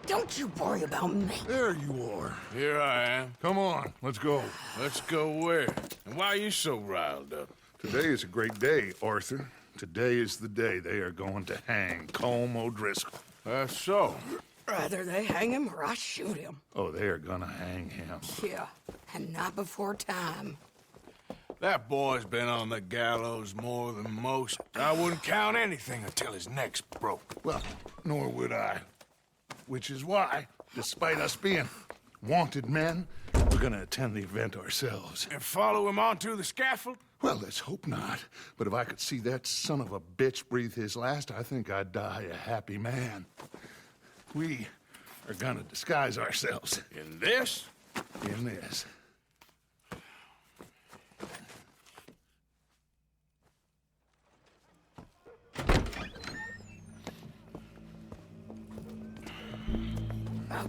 Don't you worry about me. There you are. Here I am. Come on, let's go. Let's go where? And why are you so riled up? Today is a great day, Arthur. Today is the day they are going to hang Colm O'Driscoll. That's so. Rather they hang him or I shoot him. Oh, they are gonna hang him. Yeah, and not before time. That boy's been on the gallows more than most. I wouldn't count anything until his neck's broke. Well, nor would I. Which is why, despite us being wanted men, we're gonna attend the event ourselves. And follow him onto the scaffold? Well, let's hope not. But if I could see that son of a bitch breathe his last, I think I'd die a happy man. We are gonna disguise ourselves In this? in this.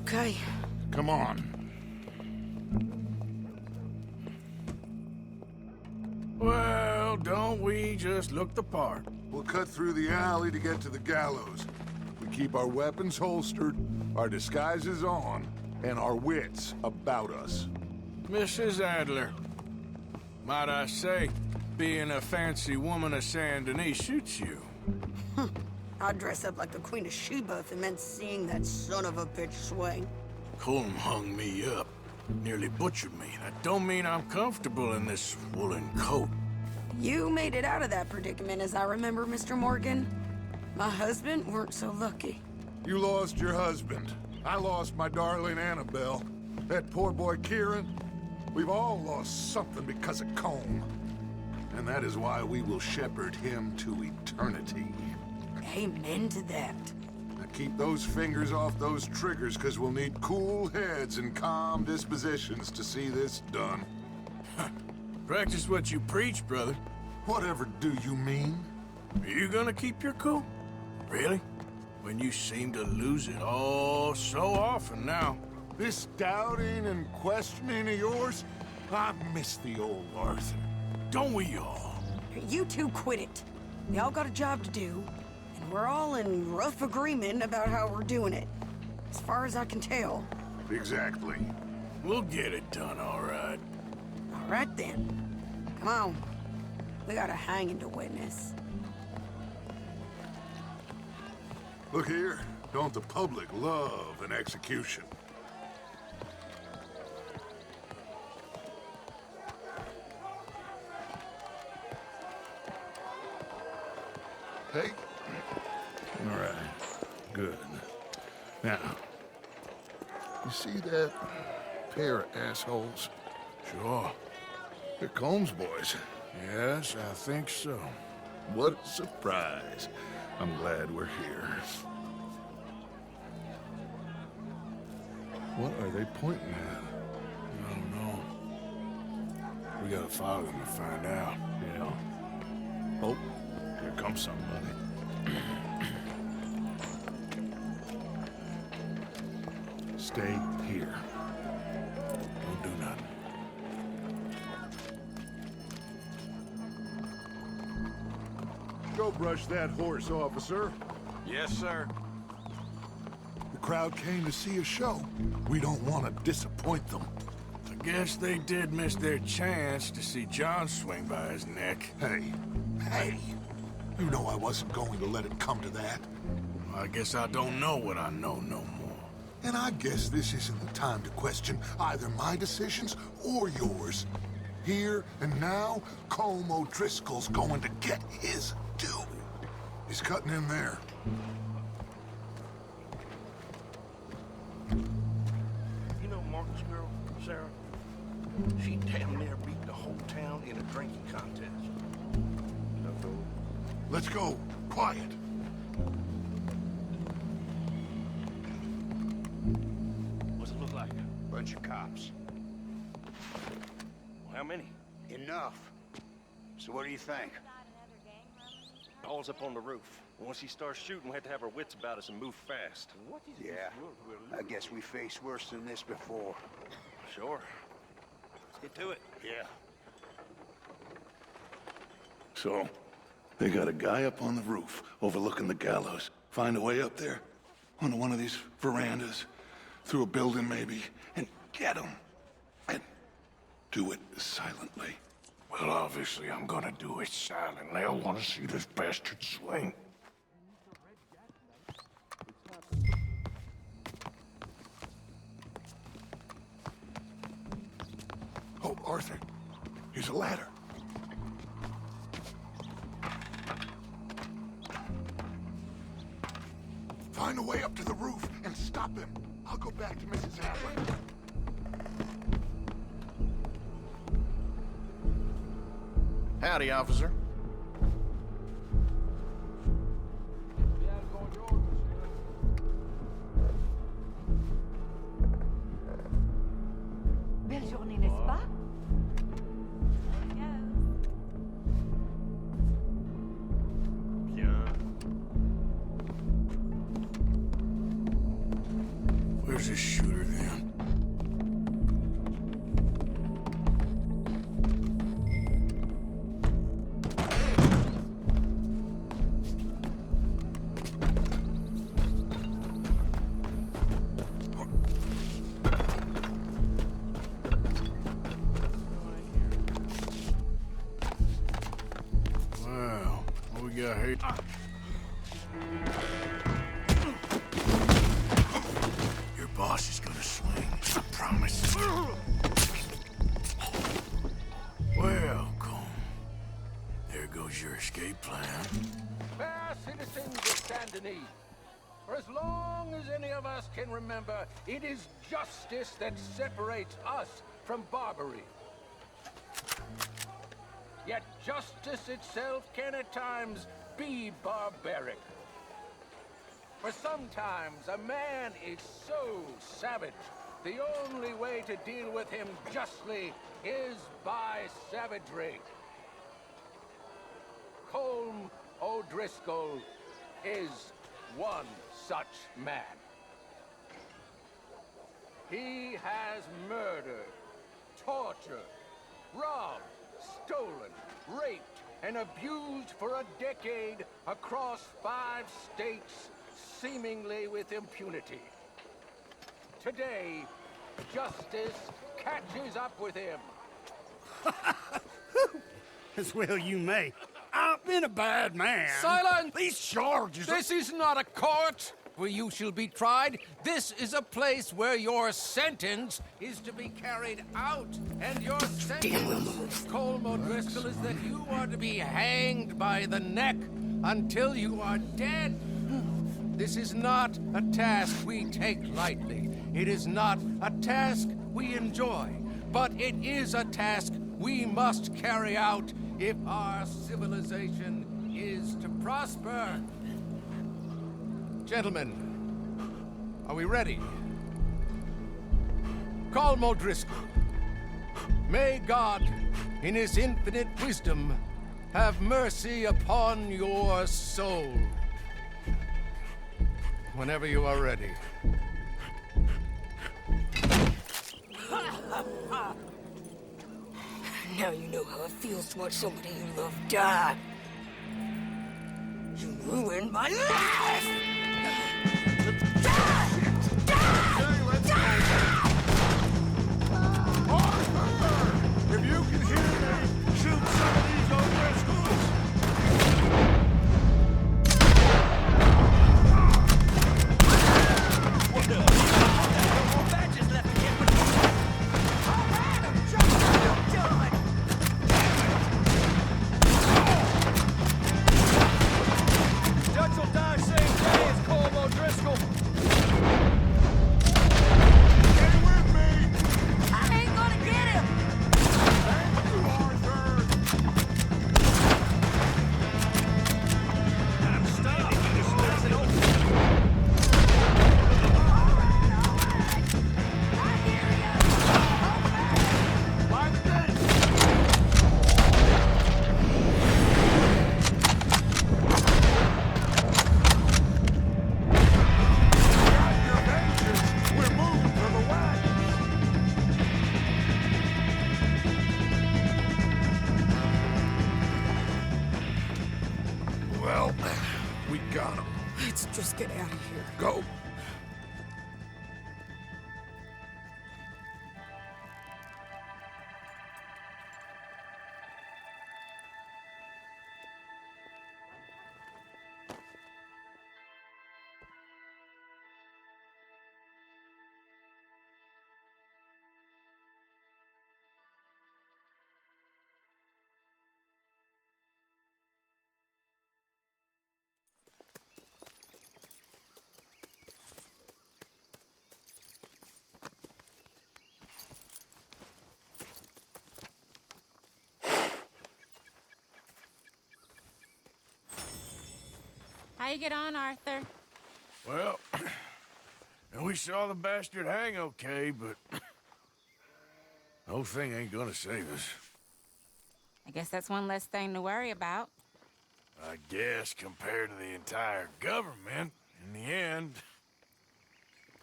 Okay. Come on. Well, don't we just look the part? We'll cut through the alley to get to the gallows. We keep our weapons holstered, our disguises on, and our wits about us. Mrs. Adler, might I say, being a fancy woman of Saint Denis suits you. I'd dress up like the Queen of Sheba if it meant seeing that son of a bitch swing. Colm hung me up, nearly butchered me. That don't mean I'm comfortable in this woolen coat. You made it out of that predicament, as I remember, Mr. Morgan. My husband weren't so lucky. You lost your husband. I lost my darling Annabelle. That poor boy Kieran. We've all lost something because of Colm. And that is why we will shepherd him to eternity. Amen to that. Now keep those fingers off those triggers, because we'll need cool heads and calm dispositions to see this done. Practice what you preach, brother. Whatever do you mean? Are you gonna keep your cool? Really? When you seem to lose it all so often now. This doubting and questioning of yours? I miss the old Arthur. Don't we all? You two quit it. We all got a job to do, and we're all in rough agreement about how we're doing it. As far as I can tell. Exactly. We'll get it done, all right. All right then. Come on. We got a hanging to witness. Look here, don't the public love an execution? Hey. All right. Good. Now, you see that pair of assholes? Sure. They're Colm's boys. Yes, I think so. What a surprise. I'm glad we're here. What are they pointing at? I don't know. We gotta follow them to find out. Yeah. Oh, here comes somebody. Stay here. Don't do nothing. Go brush that horse, officer. Yes, sir. The crowd came to see a show. We don't want to disappoint them. I guess they did miss their chance to see John swing by his neck. Hey, you know I wasn't going to let it come to that. I guess I don't know what I know no more. And I guess this isn't the time to question either my decisions or yours. Here and now, Colm O'Driscoll's going to get his due. He's cutting in there. You know Martin's girl, Sarah? She damn near beat the whole town in a drinking contest. Let's go. Quiet. What's it look like? Bunch of cops. Well, how many? Enough. So what do you think? Paul's up on the roof. Once he starts shooting, we'll have to have our wits about us and move fast. Yeah, I guess we faced worse than this before. Sure. Let's get to it. Yeah. So, they got a guy up on the roof overlooking the gallows. Find a way up there? onto one of these verandas, through a building maybe, and get him. And do it silently. Well, obviously, I'm gonna do it silently. I want to see this bastard swing. Oh, Arthur, here's a ladder. Find a way up to the roof and stop him. I'll go back to Mrs. Adler. Howdy, officer. Belle journée, n'est-ce pas? Where's this shooter then? Well, what we got here? Your boss is gonna swing, I promise. Welcome. There goes your escape plan. Fair citizens of Saint Denis, for as long as any of us can remember, it is justice that separates us from barbary. Yet justice itself can at times be barbaric. For sometimes a man is so savage, the only way to deal with him justly is by savagery. Colm O'Driscoll is one such man. He has murdered, tortured, robbed, stolen, raped, and abused for a decade across 5 states, seemingly with impunity. Today, justice catches up with him. As well you may. I've been a bad man. Silence! These charges are... This is not a court where you shall be tried. This is a place where your sentence is to be carried out. And your sentence, Colm O'Driscoll, is that you are to be hanged by the neck until you are dead. This is not a task we take lightly. It is not a task we enjoy. But it is a task we must carry out if our civilization is to prosper. Gentlemen, are we ready? Colm O'Driscoll, may God, in his infinite wisdom, have mercy upon your soul. Whenever you are ready. Now you know how it feels to watch somebody you love die. You ruined my life! Arthur! If you can hear me, shoot some of these O'Driscolls! Well, we got him. Let's just get out of here. Go. How you get on, Arthur? Well, we saw the bastard hang okay, but the whole thing ain't gonna save us. I guess that's one less thing to worry about. I guess compared to the entire government, in the end,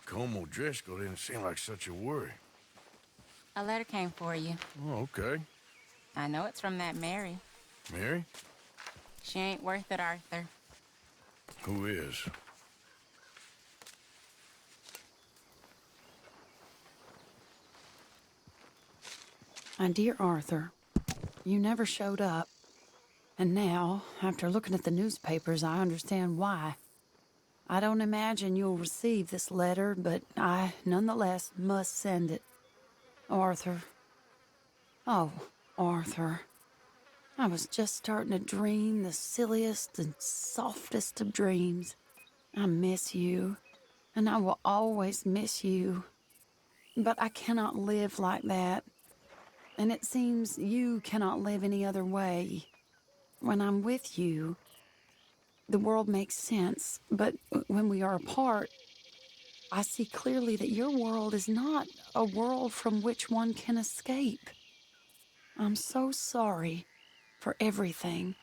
Colm O'Driscoll didn't seem like such a worry. A letter came for you. Oh, okay. I know it's from that Mary. Mary? She ain't worth it, Arthur. Who is? My dear Arthur, you never showed up. And now, after looking at the newspapers, I understand why. I don't imagine you'll receive this letter, but I, nonetheless, must send it. Arthur. Oh, Arthur. I was just starting to dream the silliest and softest of dreams. I miss you, and I will always miss you. But I cannot live like that. And it seems you cannot live any other way. When I'm with you, the world makes sense, but when we are apart, I see clearly that your world is not a world from which one can escape. I'm so sorry for everything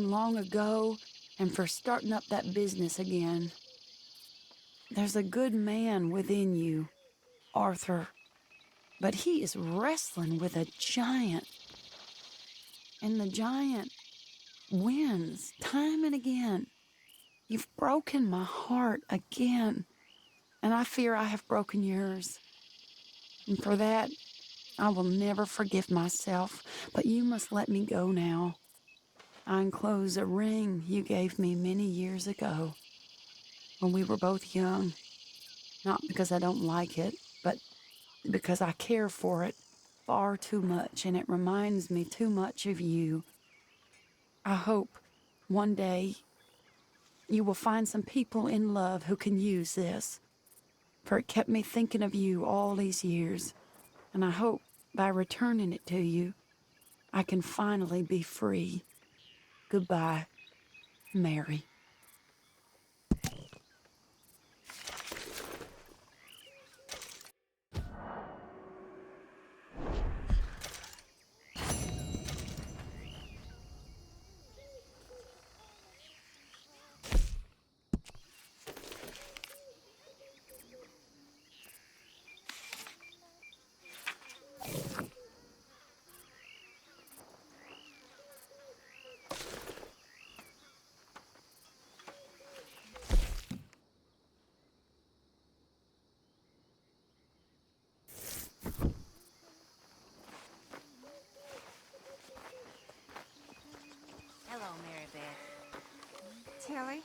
long ago, and for starting up that business again. There's a good man within you, Arthur, but he is wrestling with a giant. And the giant wins time and again. You've broken my heart again, and I fear I have broken yours. And for that, I will never forgive myself, but you must let me go now. I enclose a ring you gave me many years ago, when we were both young. Not because I don't like it, but because I care for it far too much, and it reminds me too much of you. I hope one day you will find some people in love who can use this, for it kept me thinking of you all these years, and I hope by returning it to you, I can finally be free. Goodbye, Mary. Hello, Mary Beth. Tilly,